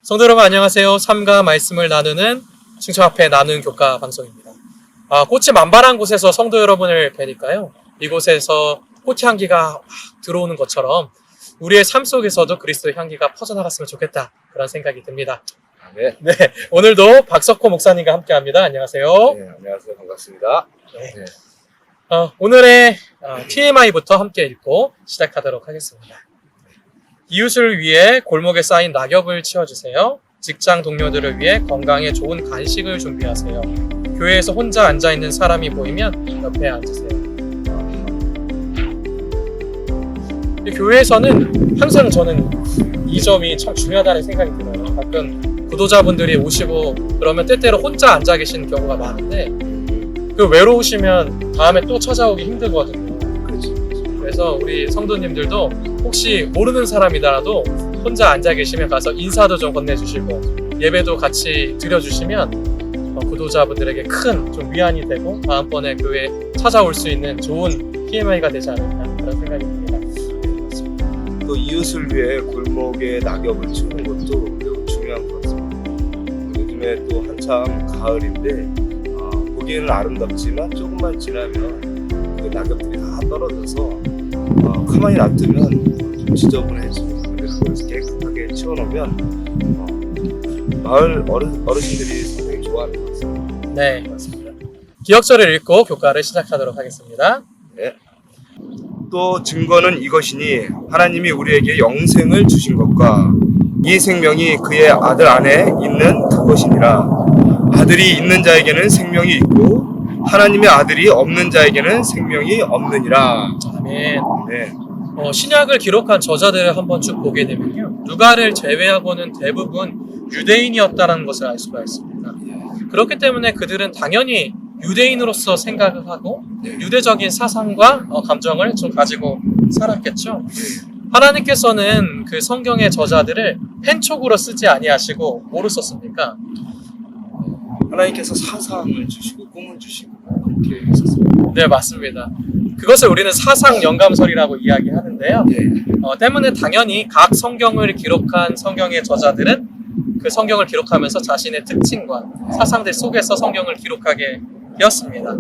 성도 여러분 안녕하세요. 삶과 말씀을 나누는 충청 앞에 나누는 교과 방송입니다. 꽃이 만발한 곳에서 성도 여러분을 뵈니까요. 이곳에서 꽃 향기가 들어오는 것처럼 우리의 삶 속에서도 그리스도의 향기가 퍼져나갔으면 좋겠다. 그런 생각이 듭니다. 네. 네, 오늘도 박석호 목사님과 함께합니다. 안녕하세요. 네, 안녕하세요. 반갑습니다. 네. 오늘의 TMI부터 함께 읽고 시작하도록 하겠습니다. 이웃을 위해 골목에 쌓인 낙엽을 치워주세요. 직장 동료들을 위해 건강에 좋은 간식을 준비하세요. 교회에서 혼자 앉아있는 사람이 보이면 옆에 앉으세요. 교회에서는 항상 저는 이 점이 참 중요하다는 생각이 들어요. 가끔 구도자분들이 오시고 그러면 때때로 혼자 앉아 계시는 경우가 많은데 그 외로우시면 다음에 또 찾아오기 힘들거든요. 그래서 우리 성도님들도 혹시 모르는 사람이더라도 혼자 앉아 계시면 가서 인사도 좀 건네주시고 예배도 같이 드려주시면 구도자분들에게 큰 좀 위안이 되고 다음번에 교회에 찾아올 수 있는 좋은 TMI가 되지 않을까 그런 생각이 듭니다. 또 이웃을 위해 골목에 낙엽을 치우는 것도 매우 중요한 것 같습니다. 요즘에 또 한참 가을인데 보기에는 아름답지만 조금만 지나면 그 낙엽들이 다 떨어져서 가만히 놔두면 좀 지저분해집니다. 그래서 그것을 깨끗하게 치워놓으면 마을 어르신들이 상당히 좋아하는 것 같습니다. 네, 맞습니다. 기억절을 읽고 교과를 시작하도록 하겠습니다. 네. 또 증거는 이것이니 하나님이 우리에게 영생을 주신 것과 이 생명이 그의 아들 안에 있는 그것이니라. 아들이 있는 자에게는 생명이 있고 하나님의 아들이 없는 자에게는 생명이 없느니라. 아멘. 네. 신약을 기록한 저자들을 한번 쭉 보게 되면요. 누가를 제외하고는 대부분 유대인이었다는 것을 알 수가 있습니다. 그렇기 때문에 그들은 당연히 유대인으로서 생각을 하고 유대적인 사상과 감정을 좀 가지고 살았겠죠. 하나님께서는 그 성경의 저자들을 펜촉으로 쓰지 아니하시고 뭐로 썼습니까? 하나님께서 사상을 주시고 꿈을 주시고 그렇게 했었습니다. 네, 맞습니다. 그것을 우리는 사상 영감설이라고 이야기하는데요. 때문에 당연히 각 성경을 기록한 성경의 저자들은 그 성경을 기록하면서 자신의 특징과 사상들 속에서 성경을 기록하게 되었습니다.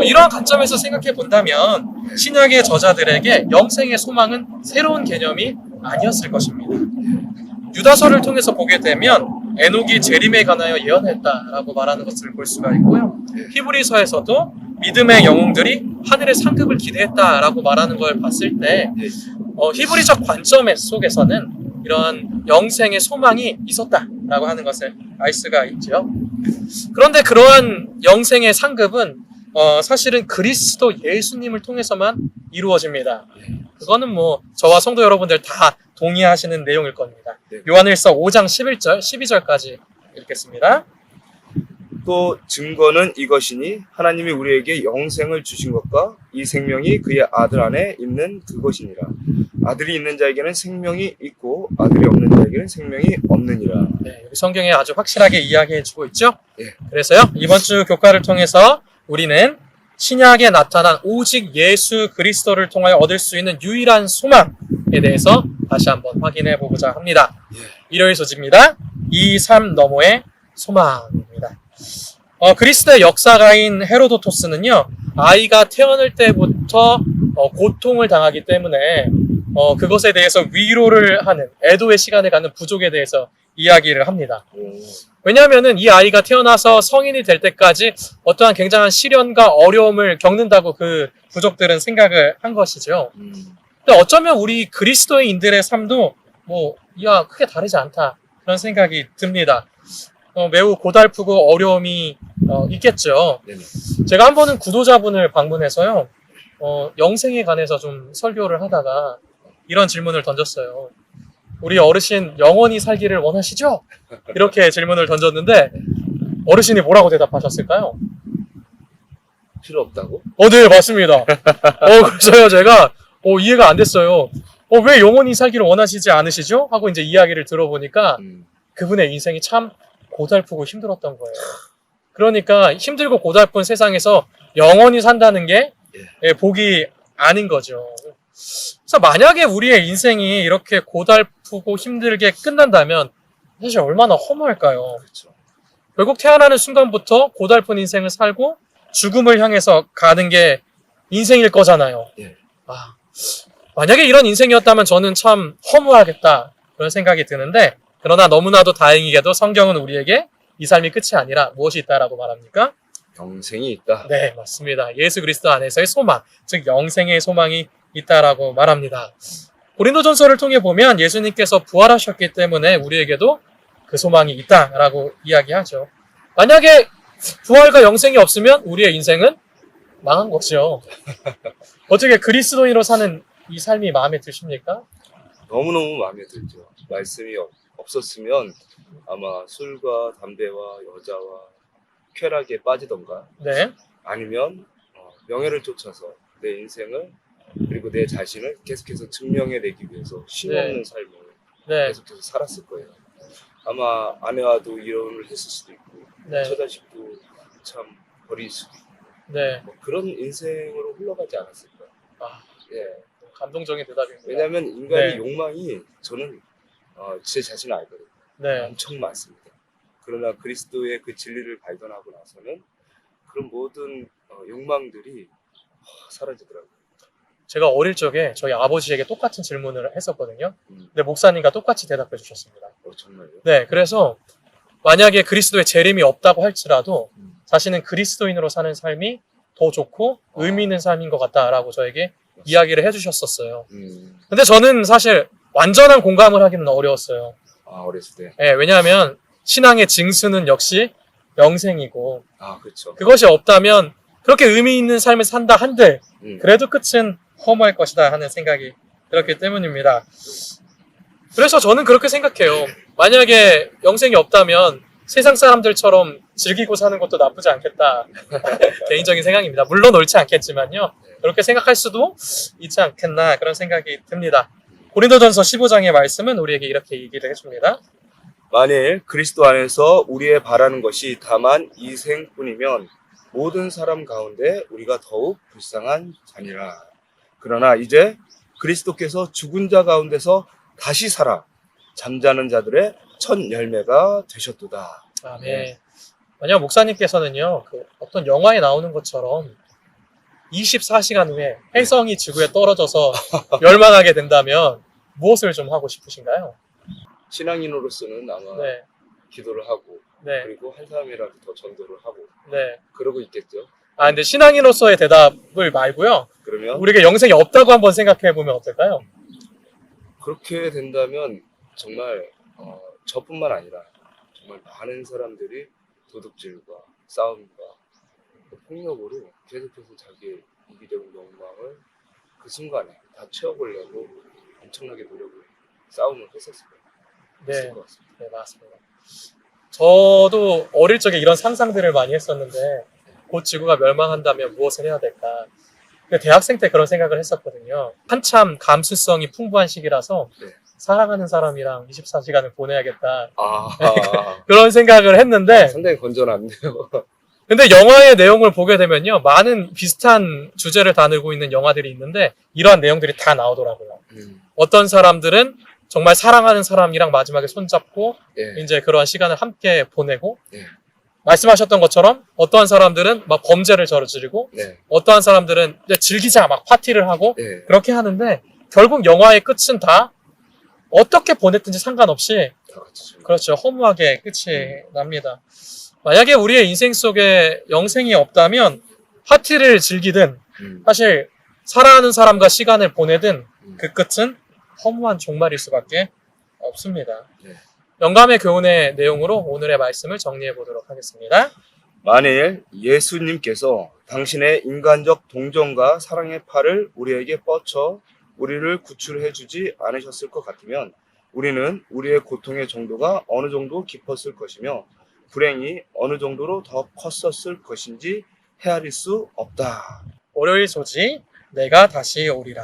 이러한 관점에서 생각해 본다면 신약의 저자들에게 영생의 소망은 새로운 개념이 아니었을 것입니다. 유다서를 통해서 보게 되면 에녹이 재림에 관하여 예언했다라고 말하는 것을 볼 수가 있고요. 히브리서에서도 믿음의 영웅들이 하늘의 상급을 기대했다라고 말하는 걸 봤을 때 히브리적 관점 속에서는 이런 영생의 소망이 있었다라고 하는 것을 알 수가 있죠. 그런데 그러한 영생의 상급은 사실은 그리스도 예수님을 통해서만 이루어집니다. 그거는 뭐 저와 성도 여러분들 다 동의하시는 내용일 겁니다. 요한일서 5장 11절, 12절까지 읽겠습니다. 또 증거는 이것이니 하나님이 우리에게 영생을 주신 것과 이 생명이 그의 아들 안에 있는 그것이니라. 아들이 있는 자에게는 생명이 있고 아들이 없는 자에게는 생명이 없느니라. 네, 여기 성경에 아주 확실하게 이야기해주고 있죠. 예. 그래서요 이번 주 교과를 통해서 우리는 신약에 나타난 오직 예수 그리스도를 통하여 얻을 수 있는 유일한 소망에 대해서 다시 한번 확인해 보고자 합니다. 일요일 소지입니다. 이 삶 너머의 소망입니다. 그리스도의 역사가인 헤로도토스는요 아이가 태어날 때부터 고통을 당하기 때문에 그것에 대해서 위로를 하는 애도의 시간을 갖는 부족에 대해서 이야기를 합니다. 왜냐하면은 이 아이가 태어나서 성인이 될 때까지 어떠한 굉장한 시련과 어려움을 겪는다고 그 부족들은 생각을 한 것이죠. 근데 어쩌면 우리 그리스도인들의 삶도 크게 다르지 않다 그런 생각이 듭니다. 매우 고달프고 어려움이 있겠죠. 제가 한 번은 구도자분을 방문해서요 영생에 관해서 좀 설교를 하다가 이런 질문을 던졌어요. 우리 어르신 영원히 살기를 원하시죠? 이렇게 질문을 던졌는데 어르신이 뭐라고 대답하셨을까요? 필요 없다고? 네, 맞습니다. 그래서요 제가 이해가 안 됐어요. 왜 영원히 살기를 원하시지 않으시죠? 하고 이제 이야기를 들어보니까 그분의 인생이 참 고달프고 힘들었던 거예요. 그러니까 힘들고 고달픈 세상에서 영원히 산다는 게 복이 아닌 거죠. 그래서 만약에 우리의 인생이 이렇게 고달프고 힘들게 끝난다면 사실 얼마나 허무할까요? 그렇죠. 결국 태어나는 순간부터 고달픈 인생을 살고 죽음을 향해서 가는 게 인생일 거잖아요. 예. 아, 만약에 이런 인생이었다면 저는 참 허무하겠다 그런 생각이 드는데, 그러나 너무나도 다행이게도 성경은 우리에게 이 삶이 끝이 아니라 무엇이 있다라고 말합니까? 영생이 있다. 네, 맞습니다. 예수 그리스도 안에서의 소망, 즉 영생의 소망이 있다라고 말합니다. 고린도전서를 통해 보면 예수님께서 부활하셨기 때문에 우리에게도 그 소망이 있다라고 이야기하죠. 만약에 부활과 영생이 없으면 우리의 인생은 망한 거죠. 어떻게 그리스도인으로 사는 이 삶이 마음에 드십니까? 너무너무 마음에 들죠. 말씀이 없었으면 아마 술과 담배와 여자와 쾌락에 빠지던가, 네, 아니면 명예를 쫓아서 내 인생을 그리고 내 자신을 계속해서 증명해내기 위해서 쉼없는 삶을 네, 계속해서 살았을 거예요. 아마 아내와도 이혼을 했을 수도 있고, 네, 처자식도 참 버릴 수도 있고, 네. 뭐 그런 인생으로 흘러가지 않았을까. 아, 예. 감동적인 대답입니다. 왜냐하면 인간의 네. 욕망이, 저는 제 자신을 알거든요. 네, 엄청 많습니다. 그러나 그리스도의 그 진리를 발견하고 나서는 그런 모든 욕망들이 사라지더라고요. 제가 어릴 적에 저희 아버지에게 똑같은 질문을 했었거든요. 음. 근데 목사님과 똑같이 대답해 주셨습니다. 정말요? 네, 그래서 만약에 그리스도의 재림이 없다고 할지라도 음. 자신은 그리스도인으로 사는 삶이 더 좋고 의미 있는 삶인 것 같다라고 저에게 맞습니다. 이야기를 해주셨었어요. 음. 근데 저는 사실 완전한 공감을 하기는 어려웠어요. 어렸을 때. 네, 왜냐하면 신앙의 징수는 역시 영생이고, 그렇죠. 그것이 없다면 그렇게 의미 있는 삶을 산다 한들 그래도 끝은 허무할 것이다 하는 생각이 들었기 때문입니다. 그래서 저는 그렇게 생각해요. 만약에 영생이 없다면 세상 사람들처럼 즐기고 사는 것도 나쁘지 않겠다. 개인적인 생각입니다. 물론 옳지 않겠지만요. 그렇게 생각할 수도 있지 않겠나 그런 생각이 듭니다. 고린도전서 15장의 말씀은 우리에게 이렇게 얘기를 해줍니다. 만일 그리스도 안에서 우리의 바라는 것이 다만 이 생뿐이면 모든 사람 가운데 우리가 더욱 불쌍한 자니라. 그러나 이제 그리스도께서 죽은 자 가운데서 다시 살아 잠자는 자들의 첫 열매가 되셨도다. 아멘. 만약 목사님께서는요, 어떤 영화에 나오는 것처럼 24시간 후에 혜성이 지구에 떨어져서 멸망하게 된다면 무엇을 좀 하고 싶으신가요? 신앙인으로서는 아마 네, 기도를 하고, 네, 그리고 한 사람이라도 더 전도를 하고 네. 그러고 있겠죠. 근데 신앙인으로서의 대답을 말고요. 그러면 우리에게 영생이 없다고 한번 생각해 보면 어떨까요? 그렇게 된다면 정말 저뿐만 아니라 정말 많은 사람들이 도둑질과 싸움과 폭력으로 계속해서 자기의 이기적인 욕망을 그 순간에 다 채워보려고 엄청나게 노력을, 싸움을 했었을 네, 것 같습니다. 네, 맞습니다. 저도 어릴 적에 이런 상상들을 많이 했었는데, 곧 지구가 멸망한다면 무엇을 해야 될까? 대학생 때 그런 생각을 했었거든요. 한참 감수성이 풍부한 시기라서 네. 사랑하는 사람이랑 24시간을 보내야겠다. 아, 그런 생각을 했는데, 상당히 건전한데요. 근데 영화의 내용을 보게 되면요, 많은 비슷한 주제를 다루고 있는 영화들이 있는데 이러한 내용들이 다 나오더라고요. 어떤 사람들은 정말 사랑하는 사람이랑 마지막에 손잡고 예. 이제 그러한 시간을 함께 보내고, 예. 말씀하셨던 것처럼 어떠한 사람들은 막 범죄를 저지르고, 네. 어떠한 사람들은 이제 즐기자 막 파티를 하고 예. 그렇게 하는데, 결국 영화의 끝은 다 어떻게 보냈든지 상관없이, 다 같이 좀. 그렇죠, 허무하게 끝이 납니다. 만약에 우리의 인생 속에 영생이 없다면 파티를 즐기든 사실 사랑하는 사람과 시간을 보내든 그 끝은 허무한 종말일 수밖에 없습니다. 네. 영감의 교훈의 내용으로 오늘의 말씀을 정리해 보도록 하겠습니다. 만일 예수님께서 당신의 인간적 동정과 사랑의 팔을 우리에게 뻗쳐 우리를 구출해 주지 않으셨을 것 같으면 우리는 우리의 고통의 정도가 어느 정도 깊었을 것이며 불행이 어느 정도로 더 컸었을 것인지 헤아릴 수 없다. 월요일 소지 내가 다시 오리라.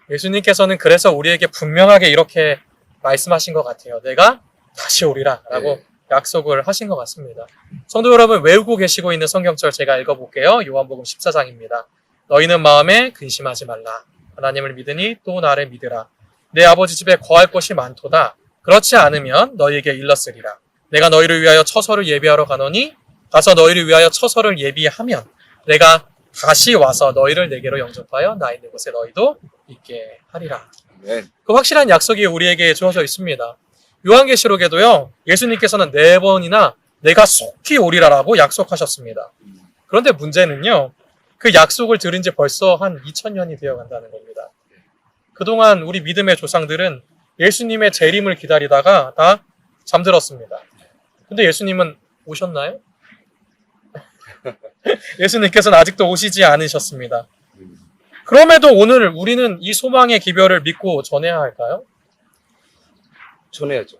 예수님께서는 그래서 우리에게 분명하게 이렇게 말씀하신 것 같아요. 내가 다시 오리라 라고 네. 약속을 하신 것 같습니다. 성도 여러분, 외우고 계시고 있는 성경절 제가 읽어볼게요. 요한복음 14장입니다. 너희는 마음에 근심하지 말라. 하나님을 믿으니 또 나를 믿으라. 내 아버지 집에 거할 곳이 많도다. 그렇지 않으면 너희에게 일렀으리라. 내가 너희를 위하여 처소를 예비하러 가노니 가서 너희를 위하여 처소를 예비하면 내가 다시 와서 너희를 내게로 영접하여 나 있는 곳에 너희도 있게 하리라. 아멘. 그 확실한 약속이 우리에게 주어져 있습니다. 요한계시록에도요, 예수님께서는 4번이나 내가 속히 오리라라고 약속하셨습니다. 그런데 문제는요, 그 약속을 들은 지 벌써 한 2000년이 되어 간다는 겁니다. 그동안 우리 믿음의 조상들은 예수님의 재림을 기다리다가 다 잠들었습니다. 근데 예수님은 오셨나요? 예수님께서는 아직도 오시지 않으셨습니다. 그럼에도 오늘 우리는 이 소망의 기별을 믿고 전해야 할까요? 전해야죠.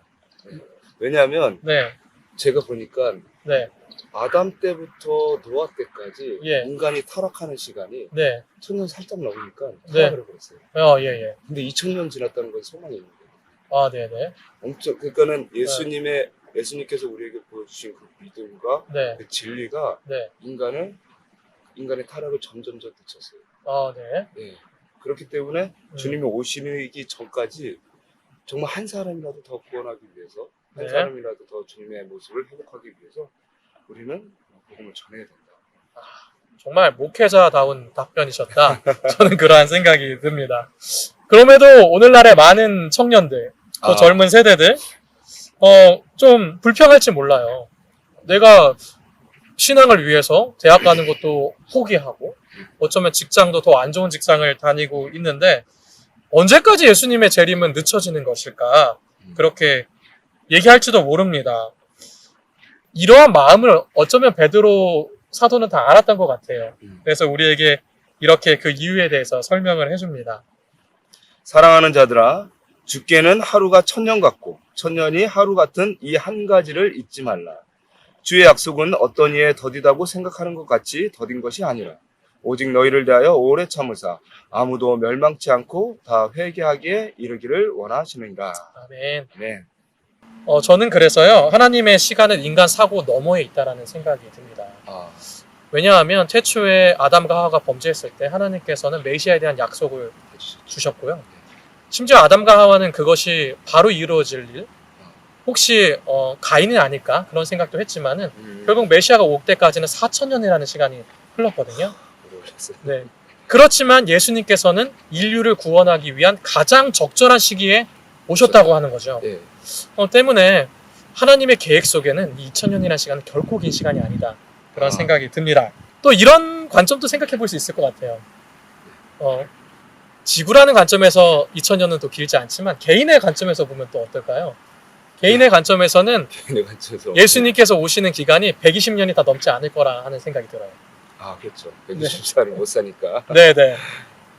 왜냐하면 네, 제가 보니까 네, 아담 때부터 노아 때까지 예. 인간이 타락하는 시간이 네, 1000년 살짝 넘으니까 네. 타락을 해버렸어요. 예, 예. 근데 2000년 지났다는 건 소망이 있는 거예요. 아, 네네. 엄청, 그러니까는 예수님께서 우리에게 보여주신 그 믿음과 네, 그 진리가 네. 인간의 타락을 점점 늦췄어요. 아, 네. 예. 그렇기 때문에 주님이 오시기 전까지 정말 한 사람이라도 더 구원하기 위해서, 한 네. 사람이라도 더 주님의 모습을 회복하기 위해서 우리는 복음을 전해야 된다. 정말 목회자다운 답변이셨다. 저는 그러한 생각이 듭니다. 그럼에도 오늘날의 많은 청년들, 또 젊은 세대들, 좀 불평할지 몰라요. 내가 신앙을 위해서 대학 가는 것도 포기하고, 어쩌면 직장도 더 안 좋은 직장을 다니고 있는데, 언제까지 예수님의 재림은 늦춰지는 것일까? 그렇게 얘기할지도 모릅니다. 이러한 마음을 어쩌면 베드로 사도는 다 알았던 것 같아요. 그래서 우리에게 이렇게 그 이유에 대해서 설명을 해줍니다. 사랑하는 자들아, 주께는 하루가 1000년 같고 1000년이 하루 같은 이 한 가지를 잊지 말라. 주의 약속은 어떤 이에 더디다고 생각하는 것 같이 더딘 것이 아니라 오직 너희를 대하여 오래 참으사 아무도 멸망치 않고 다 회개하기에 이르기를 원하시느니라. 아멘. 네. 저는 그래서요, 하나님의 시간은 인간 사고 너머에 있다라는 생각이 듭니다. 왜냐하면 태초에 아담과 하와가 범죄했을 때 하나님께서는 메시아에 대한 약속을 주셨고요. 심지어 아담과 하와는 그것이 바로 이루어질 일, 혹시 가인이 아닐까 그런 생각도 했지만은 결국 메시아가 올 때까지는 4000년이라는 시간이 흘렀거든요. 네. 그렇지만 예수님께서는 인류를 구원하기 위한 가장 적절한 시기에 오셨다고 하는 거죠. 네. 때문에 하나님의 계획 속에는 이 2000년이라는 시간은 결코 긴 시간이 아니다. 그런 생각이 듭니다. 또 이런 관점도 생각해 볼 수 있을 것 같아요. 지구라는 관점에서 2000년은 또 길지 않지만 개인의 관점에서 보면 또 어떨까요? 개인의 관점에서는 예수님께서 오시는 기간이 120년이 다 넘지 않을 거라 하는 생각이 들어요. 그렇죠. 120살을 못 사니까. 네네.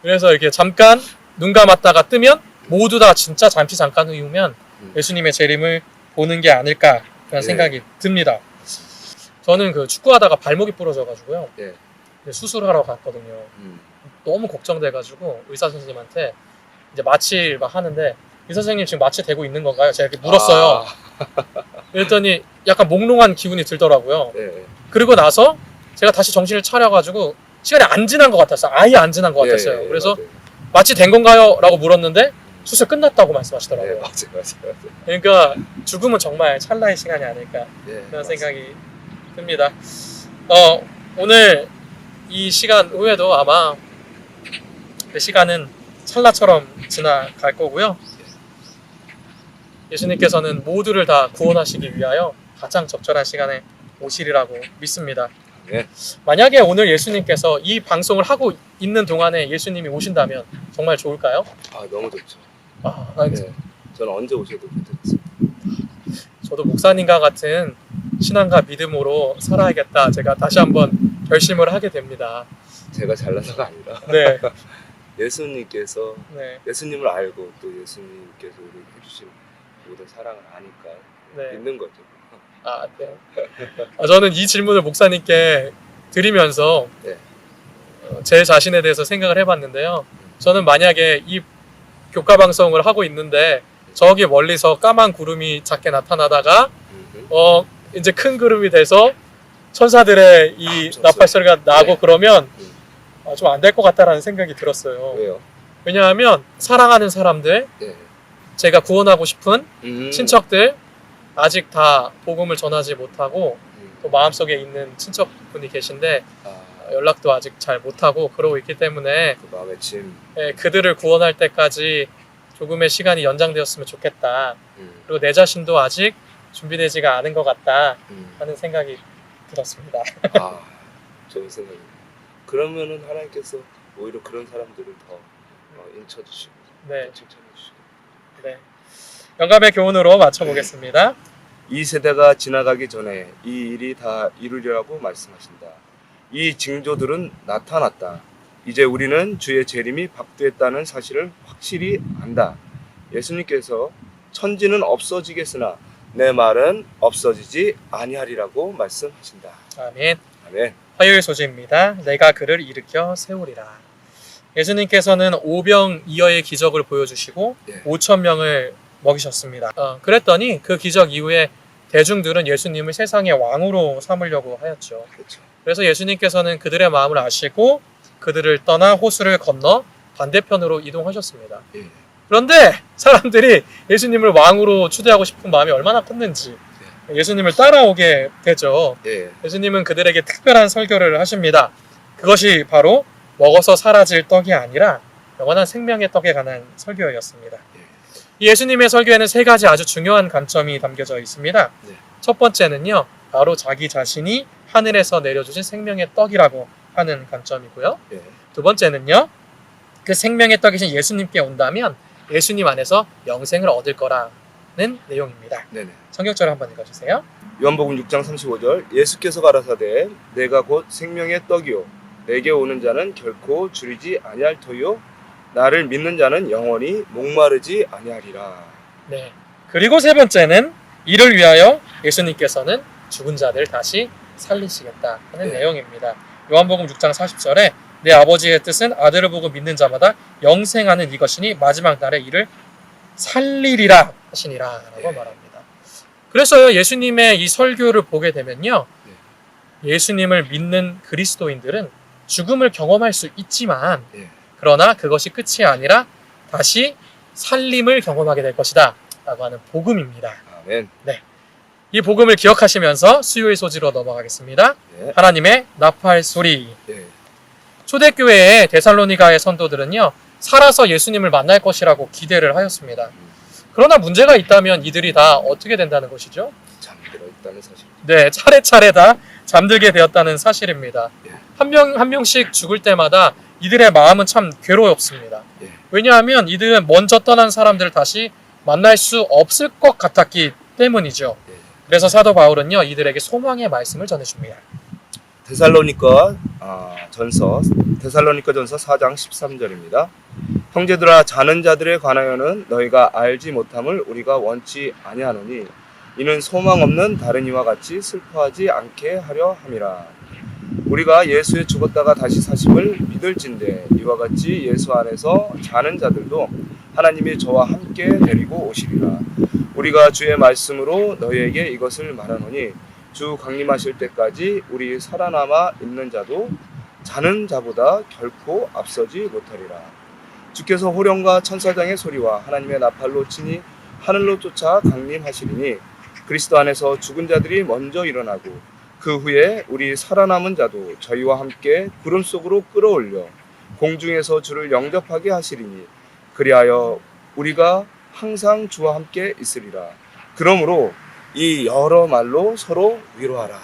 그래서 이렇게 잠깐 눈 감았다가 뜨면 모두 다 진짜 잠깐 후면 예수님의 재림을 보는 게 아닐까 그런 생각이 듭니다. 저는 그 축구하다가 발목이 부러져가지고요. 수술하러 갔거든요. 너무 걱정돼가지고 의사 선생님한테 이제 마취 막 하는데 의사 선생님 지금 마취 되고 있는 건가요? 제가 이렇게 물었어요. 그랬더니 약간 몽롱한 기분이 들더라고요. 그리고 나서 제가 다시 정신을 차려가지고 시간이 안 지난 것 같았어요. 아예 안 지난 것 같았어요. 그래서 마취 된 건가요? 라고 물었는데 수술 끝났다고 말씀하시더라고요. 맞아요. 그러니까 죽음은 정말 찰나의 시간이 아닐까 그런 생각이 듭니다. 오늘 이 시간 후에도 아마 그 시간은 찰나처럼 지나갈 거고요. 예수님께서는 모두를 다 구원하시기 위하여 가장 적절한 시간에 오시리라고 믿습니다. 만약에 오늘 예수님께서 이 방송을 하고 있는 동안에 예수님이 오신다면 정말 좋을까요? 너무 좋죠. 저는 언제 오셔도 괜찮습니다. 저도 목사님과 같은 신앙과 믿음으로 살아야겠다. 제가 다시 한번 결심을 하게 됩니다. 제가 잘나서가 아니라 네. 예수님께서 예수님을 알고 또 예수님께서 우리에게 해주신 모든 사랑을 아니까 믿는 거죠. 네. 저는 이 질문을 목사님께 드리면서 제 자신에 대해서 생각을 해봤는데요. 저는 만약에 이 교과 방송을 하고 있는데 저기 멀리서 까만 구름이 작게 나타나다가 이제 큰 구름이 돼서 천사들의 이 나팔 소리가 나고 그러면 좀 안 될 것 같다라는 생각이 들었어요. 왜요? 왜냐하면 사랑하는 사람들 제가 구원하고 싶은 음. 친척들 아직 다 복음을 전하지 못하고 음. 또 마음속에 있는 친척분이 계신데 아, 연락도 아직 잘 못하고 그러고 있기 때문에 그 마음의 짐. 그들을 구원할 때까지 조금의 시간이 연장되었으면 좋겠다. 음. 그리고 내 자신도 아직 준비되지가 않은 것 같다 하는 생각이 들었습니다. 아, 좋은 생각입니다. 그러면은 하나님께서 오히려 그런 사람들을 더 인쳐주시고 네, 칭찬해주시고. 네. 영감의 교훈으로 맞춰보겠습니다. 이 세대가 지나가기 전에 이 일이 다 이루리라고 말씀하신다. 이 징조들은 나타났다. 이제 우리는 주의 재림이 박두했다는 사실을 확실히 안다. 예수님께서 천지는 없어지겠으나 내 말은 없어지지 아니하리라고 말씀하신다. 아멘. 아멘. 화요일 소재입니다. 내가 그를 일으켜 세우리라. 예수님께서는 오병이어의 기적을 보여주시고 예. 5천 명을 먹이셨습니다. 그랬더니 그 기적 이후에 대중들은 예수님을 세상의 왕으로 삼으려고 하였죠. 그렇죠. 그래서 예수님께서는 그들의 마음을 아시고 그들을 떠나 호수를 건너 반대편으로 이동하셨습니다. 예. 그런데 사람들이 예수님을 왕으로 추대하고 싶은 마음이 얼마나 컸는지 예수님을 따라오게 되죠. 예. 예수님은 그들에게 특별한 설교를 하십니다. 그것이 바로 먹어서 사라질 떡이 아니라 영원한 생명의 떡에 관한 설교였습니다. 이 예수님의 설교에는 세 가지 아주 중요한 관점이 담겨져 있습니다. 네. 첫 번째는요, 바로 자기 자신이 하늘에서 내려주신 생명의 떡이라고 하는 관점이고요. 예. 두 번째는요, 그 생명의 떡이신 예수님께 온다면 예수님 안에서 영생을 얻을 거라는 내용입니다. 네네. 성경절을 한번 읽어주세요. 요한복음 6장 35절 예수께서 가라사대 내가 곧 생명의 떡이요 내게 오는 자는 결코 줄이지 아니할 터요 나를 믿는 자는 영원히 목마르지 아니하리라. 네. 그리고 세 번째는 이를 위하여 예수님께서는 죽은 자들 다시 살리시겠다 하는 네. 내용입니다. 요한복음 6장 40절에 내 아버지의 뜻은 아들을 보고 믿는 자마다 영생하는 이것이니 마지막 날에 이를 살리리라 하시니라 라고 네. 말합니다. 그래서요, 예수님의 이 설교를 보게 되면요, 예수님을 믿는 그리스도인들은 죽음을 경험할 수 있지만 예. 그러나 그것이 끝이 아니라 다시 살림을 경험하게 될 것이다 라고 하는 복음입니다. 아멘. 이 복음을 기억하시면서 수요일 소지로 넘어가겠습니다. 예. 하나님의 나팔 소리. 예. 초대교회의 데살로니가의 선도들은요, 살아서 예수님을 만날 것이라고 기대를 하였습니다. 그러나 문제가 있다면 이들이 다 어떻게 된다는 것이죠? 잠들어 있다는 사실. 네, 차례차례 다 잠들게 되었다는 사실입니다. 예. 한 명씩 죽을 때마다 이들의 마음은 참 괴로웠습니다. 예. 왜냐하면 이들은 먼저 떠난 사람들을 다시 만날 수 없을 것 같았기 때문이죠. 예. 그래서 사도 바울은요, 이들에게 소망의 말씀을 전해줍니다. 데살로니가 전서 4장 13절입니다. 형제들아 자는 자들에 관하여는 너희가 알지 못함을 우리가 원치 아니하노니 이는 소망 없는 다른 이와 같이 슬퍼하지 않게 하려 함이라. 우리가 예수의 죽었다가 다시 사심을 믿을진대 이와 같이 예수 안에서 자는 자들도 하나님이 저와 함께 데리고 오시리라. 우리가 주의 말씀으로 너희에게 이것을 말하노니 주 강림하실 때까지 우리 살아남아 있는 자도 자는 자보다 결코 앞서지 못하리라. 주께서 호령과 천사장의 소리와 하나님의 나팔로 치니 하늘로 쫓아 강림하시리니 그리스도 안에서 죽은 자들이 먼저 일어나고 그 후에 우리 살아남은 자도 저희와 함께 구름 속으로 끌어올려 공중에서 주를 영접하게 하시리니 그리하여 우리가 항상 주와 함께 있으리라. 그러므로 이 여러 말로 서로 위로하라.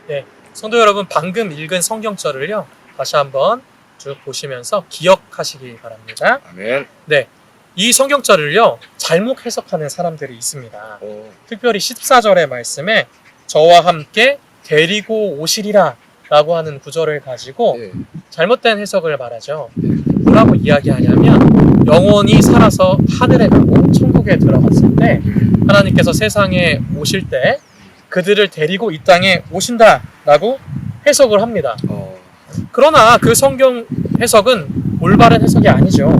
네, 성도 여러분, 방금 읽은 성경절을요, 다시 한번 쭉 보시면서 기억하시기 바랍니다. 아멘. 네, 이 성경절을요, 잘못 해석하는 사람들이 있습니다. 오. 특별히 14절의 말씀에 저와 함께 데리고 오시리라 라고 하는 구절을 가지고 예. 잘못된 해석을 말하죠. 뭐라고 이야기하냐면 영원히 살아서 하늘에 가고 천국에 들어갔을 때 하나님께서 세상에 오실 때 그들을 데리고 이 땅에 오신다라고 해석을 합니다. 그러나 그 성경 해석은 올바른 해석이 아니죠.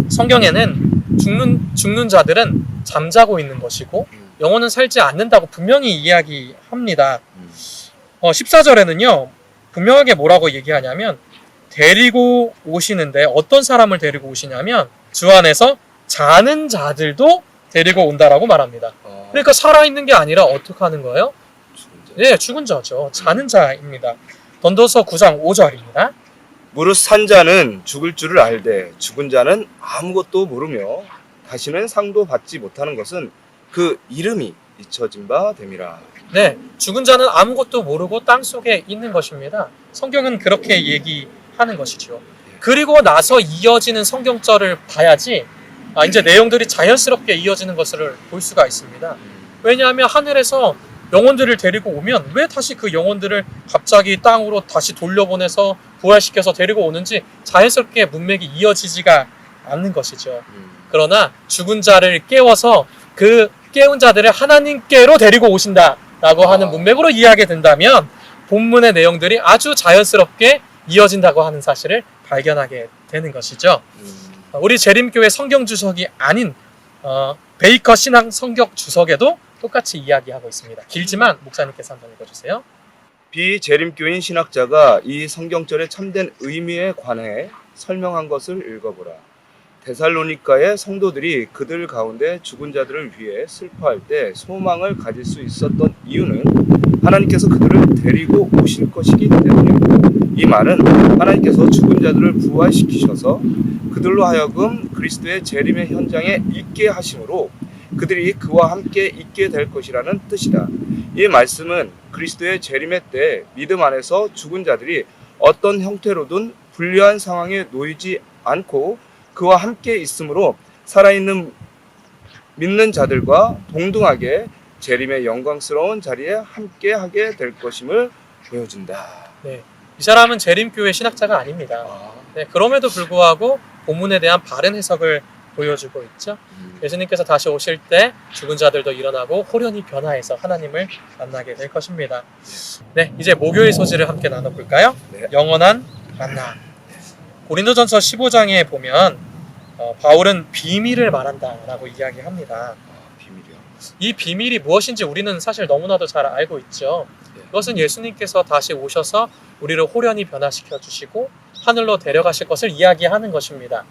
성경에는 죽는 자들은 잠자고 있는 것이고 영혼은 살지 않는다고 분명히 이야기합니다. 14절에는요 분명하게 뭐라고 얘기하냐면 데리고 오시는데 어떤 사람을 데리고 오시냐면 주 안에서 자는 자들도 데리고 온다라고 말합니다. 그러니까 살아있는 게 아니라 어떻게 하는 거예요? 네, 죽은 자죠. 자는 자입니다. 전도서 9장 5절입니다. 무릇 산 자는 죽을 줄을 알되 죽은 자는 아무것도 모르며 다시는 상도 받지 못하는 것은 그 이름이 잊혀진 바 됨이라. 네, 죽은 자는 아무것도 모르고 땅 속에 있는 것입니다. 성경은 그렇게 얘기하는 것이죠. 그리고 나서 이어지는 성경절을 봐야지 이제 내용들이 자연스럽게 이어지는 것을 볼 수가 있습니다. 왜냐하면 하늘에서 영혼들을 데리고 오면 왜 다시 그 영혼들을 갑자기 땅으로 다시 돌려보내서 부활시켜서 데리고 오는지 자연스럽게 문맥이 이어지지가 않는 것이죠. 그러나 죽은 자를 깨워서 그 깨운 자들을 하나님께로 데리고 오신다라고 하는 문맥으로 이해하게 된다면 본문의 내용들이 아주 자연스럽게 이어진다고 하는 사실을 발견하게 되는 것이죠. 우리 재림교회 성경 주석이 아닌 베이커 신앙 성경 주석에도 똑같이 이야기하고 있습니다. 길지만 목사님께서 한번 읽어주세요. 비재림교인 신학자가 이 성경절의 참된 의미에 관해 설명한 것을 읽어보라. 데살로니가의 성도들이 그들 가운데 죽은 자들을 위해 슬퍼할 때 소망을 가질 수 있었던 이유는 하나님께서 그들을 데리고 오실 것이기 때문입니다. 이 말은 하나님께서 죽은 자들을 부활시키셔서 그들로 하여금 그리스도의 재림의 현장에 있게 하심으로 그들이 그와 함께 있게 될 것이라는 뜻이다. 이 말씀은 그리스도의 재림의 때 믿음 안에서 죽은 자들이 어떤 형태로든 불리한 상황에 놓이지 않고 그와 함께 있으므로 살아있는 믿는 자들과 동등하게 재림의 영광스러운 자리에 함께 하게 될 것임을 보여준다. 네, 이 사람은 재림교회 신학자가 아닙니다. 네, 그럼에도 불구하고 본문에 대한 바른 해석을 보여주고 있죠. 예수님께서 다시 오실 때 죽은 자들도 일어나고 호련히 변화해서 하나님을 만나게 될 것입니다. 네, 이제 목요일 소지를 함께 나눠볼까요? 네. 영원한 만남. 고린도전서 15장에 보면 바울은 비밀을 말한다라고 이야기합니다. 비밀이요. 이 비밀이 무엇인지 우리는 사실 너무나도 잘 알고 있죠. 그것은 예수님께서 다시 오셔서 우리를 호련히 변화시켜 주시고 하늘로 데려가실 것을 이야기하는 것입니다.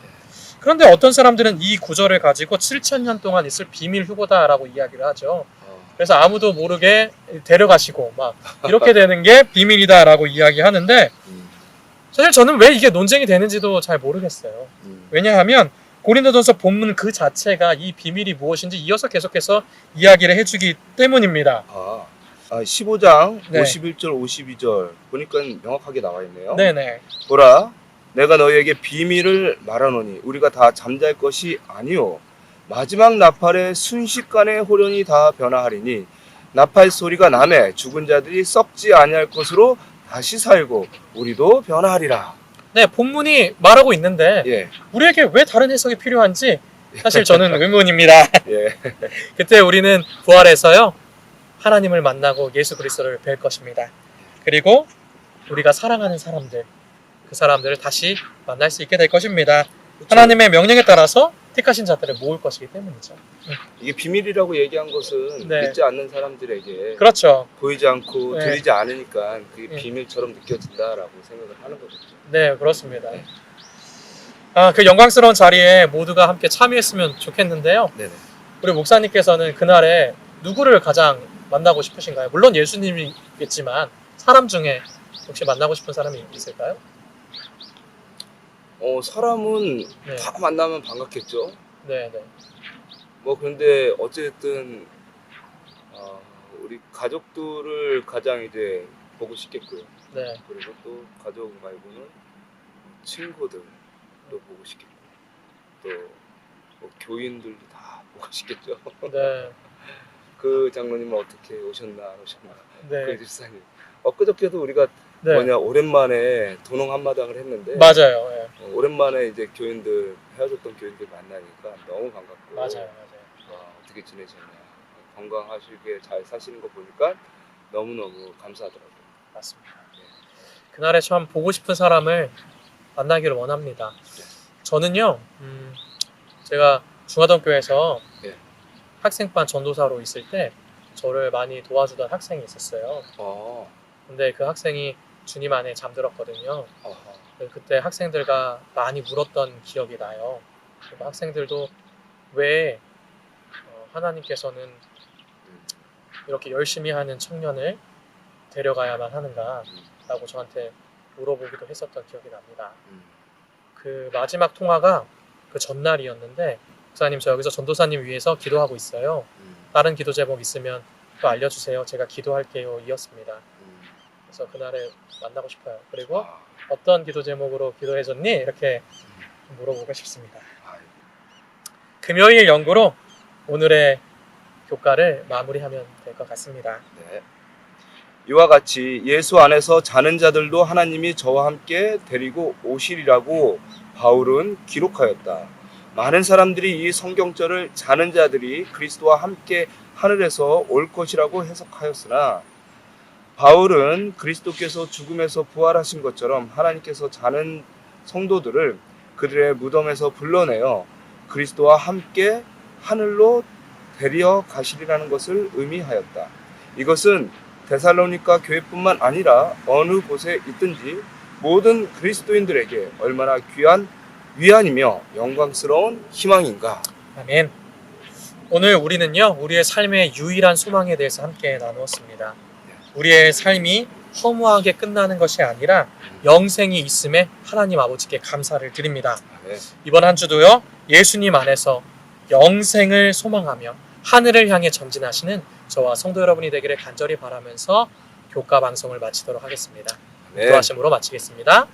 그런데 어떤 사람들은 이 구절을 가지고 7,000년 동안 있을 비밀 휴고다라고 이야기를 하죠. 그래서 아무도 모르게 데려가시고 막 이렇게 되는 게 비밀이다라고 이야기하는데 사실 저는 왜 이게 논쟁이 되는지도 잘 모르겠어요. 왜냐하면 고린도전서 본문 그 자체가 이 비밀이 무엇인지 이어서 계속해서 이야기를 해주기 때문입니다. 15장 네. 51절 52절 보니까 명확하게 나와 있네요. 네네. 보라, 내가 너희에게 비밀을 말하노니 우리가 다 잠잘 것이 아니요 마지막 나팔의 순식간에 호련히 다 변화하리니 나팔 소리가 나매 죽은 자들이 썩지 아니할 것으로 다시 살고 우리도 변화하리라. 네, 본문이 말하고 있는데 예. 우리에게 왜 다른 해석이 필요한지 사실 저는 의문입니다. 예. 그때 우리는 부활해서요 하나님을 만나고 예수 그리스도를 뵐 것입니다. 그리고 우리가 사랑하는 사람들, 그 사람들을 다시 만날 수 있게 될 것입니다. 그렇죠. 하나님의 명령에 따라서 택하신 자들을 모을 것이기 때문이죠. 이게 비밀이라고 얘기한 것은 네. 믿지 않는 사람들에게 그렇죠. 보이지 않고 네. 들리지 않으니까 그게 네. 비밀처럼 느껴진다라고 생각을 하는 거죠. 네, 그렇습니다. 그 영광스러운 자리에 모두가 함께 참여했으면 좋겠는데요. 네네. 우리 목사님께서는 그날에 누구를 가장 만나고 싶으신가요? 물론 예수님이겠지만 사람 중에 혹시 만나고 싶은 사람이 있을까요? 사람은 네. 다 만나면 반갑겠죠. 네, 네. 그런데 어쨌든 우리 가족들을 가장 이제 보고 싶겠고요. 네. 그리고 또 가족 말고는 친구들도 보고 싶겠고 또뭐 교인들도 다 보고 싶겠죠. 네. 그 장로님은 어떻게 오셨나 안 오셨나. 그 네. 집사님. 엊그저께도 우리가 네. 오랜만에 도농 한마당을 했는데 맞아요. 예. 오랜만에 이제 교인들 헤어졌던 교인들 만나니까 너무 반갑고 맞아요. 어떻게 지내셨냐 건강하시게 잘 사시는 거 보니까 너무너무 감사하더라고요. 맞습니다. 그날에 참 보고 싶은 사람을 만나기를 원합니다. 저는요, 제가 중화동교에서 네. 학생반 전도사로 있을 때 저를 많이 도와주던 학생이 있었어요. 근데 그 학생이 주님 안에 잠들었거든요. 그때 학생들과 많이 울었던 기억이 나요. 그리고 학생들도 왜 하나님께서는 이렇게 열심히 하는 청년을 데려가야만 하는가라고 저한테 물어보기도 했었던 기억이 납니다. 그 마지막 통화가 그 전날이었는데 목사님 저 여기서 전도사님 위해서 기도하고 있어요. 다른 기도 제목 있으면 또 알려주세요. 제가 기도할게요. 이었습니다. 그래서 그날에 만나고 싶어요. 그리고 어떤 기도 제목으로 기도해줬니? 이렇게 물어보고 싶습니다. 금요일 연구로 오늘의 교과를 마무리하면 될 것 같습니다. 네. 이와 같이 예수 안에서 자는 자들도 하나님이 저와 함께 데리고 오시리라고 바울은 기록하였다. 많은 사람들이 이 성경절을 자는 자들이 그리스도와 함께 하늘에서 올 것이라고 해석하였으나 바울은 그리스도께서 죽음에서 부활하신 것처럼 하나님께서 자는 성도들을 그들의 무덤에서 불러내어 그리스도와 함께 하늘로 데려가시리라는 것을 의미하였다. 이것은 데살로니가 교회뿐만 아니라 어느 곳에 있든지 모든 그리스도인들에게 얼마나 귀한 위안이며 영광스러운 희망인가. 아멘. 오늘 우리는요, 우리의 삶의 유일한 소망에 대해서 함께 나누었습니다. 우리의 삶이 허무하게 끝나는 것이 아니라 영생이 있음에 하나님 아버지께 감사를 드립니다. 네. 이번 한 주도요, 예수님 안에서 영생을 소망하며 하늘을 향해 전진하시는 저와 성도 여러분이 되기를 간절히 바라면서 교과 방송을 마치도록 하겠습니다. 네. 기도하심으로 마치겠습니다.